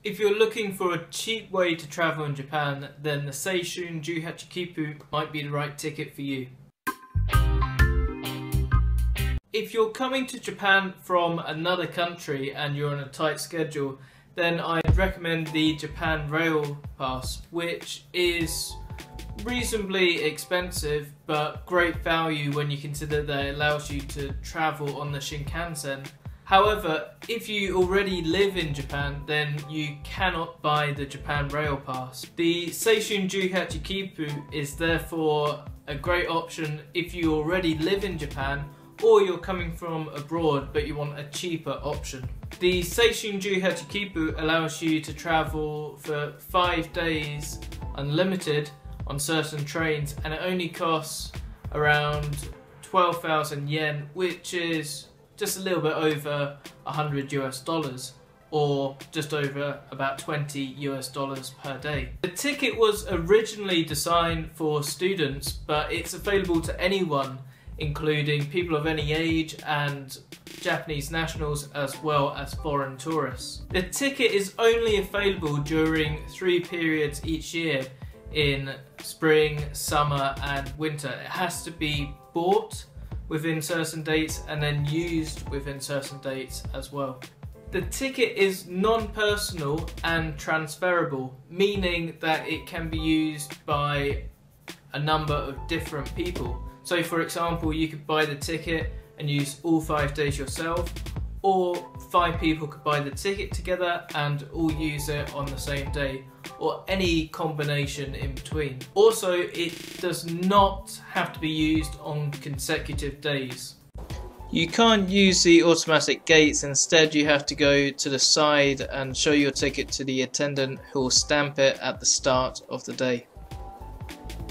If you're looking for a cheap way to travel in Japan, then the Seishinju Hachikipu might be the right ticket for you. If you're coming to Japan from another country and you're on a tight schedule, then I'd recommend the Japan Rail Pass, which is reasonably expensive but great value when you consider that it allows you to travel on the Shinkansen. However, if you already live in Japan, then you cannot buy the Japan Rail Pass. The Seishinju Hachikipu is therefore a great option if you already live in Japan or you're coming from abroad but you want a cheaper option. The Seishinju Hachikipu allows you to travel for 5 days unlimited on certain trains, and it only costs around 12,000 yen, which is just a little bit over $100 or just over about $20 per day. The ticket was originally designed for students, but it's available to anyone, including people of any age and Japanese nationals as well as foreign tourists. The ticket is only available during 3 periods each year, in spring, summer and winter. It has to be bought within certain dates and then used within certain dates as well. The ticket is non-personal and transferable, meaning that it can be used by a number of different people. So for example, you could buy the ticket and use all 5 days yourself, or 5 people could buy the ticket together and all use it on the same day, or any combination in between. Also, it does not have to be used on consecutive days. You can't use the automatic gates, instead you have to go to the side and show your ticket to the attendant who will stamp it at the start of the day.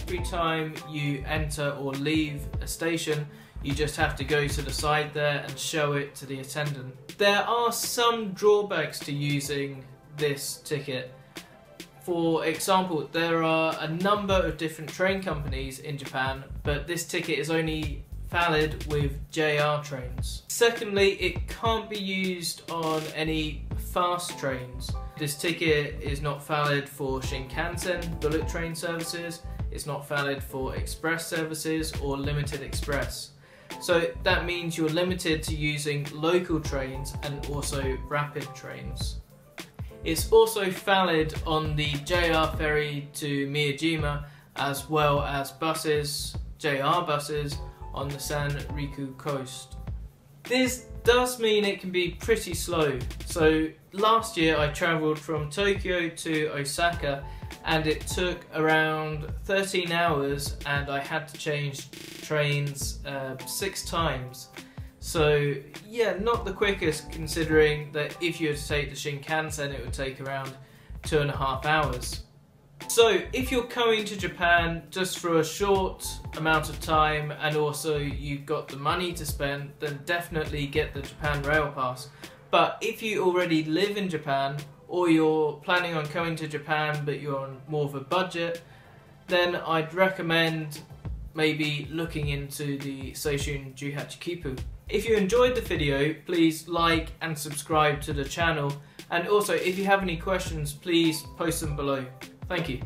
Every time you enter or leave a station, you just have to go to the side there and show it to the attendant. There are some drawbacks to using this ticket. For example, there are a number of different train companies in Japan, but this ticket is only valid with JR trains. Secondly, it can't be used on any fast trains. This ticket is not valid for Shinkansen bullet train services, it's not valid for express services or limited express. So that means you're limited to using local trains and also rapid trains. It's also valid on the JR ferry to Miyajima, as well as buses, JR buses on the Sanriku coast. This does mean it can be pretty slow. So last year I travelled from Tokyo to Osaka and it took around 13 hours and I had to change trains 6 times. So yeah, not the quickest, considering that if you were to take the Shinkansen it would take around 2.5 hours. So if you're coming to Japan just for a short amount of time and also you've got the money to spend, then definitely get the Japan Rail Pass. But if you already live in Japan, or you're planning on coming to Japan but you're on more of a budget, then I'd recommend maybe looking into the Seishunju Hachikipu. If you enjoyed the video, please like and subscribe to the channel, and also if you have any questions, please post them below. Thank you.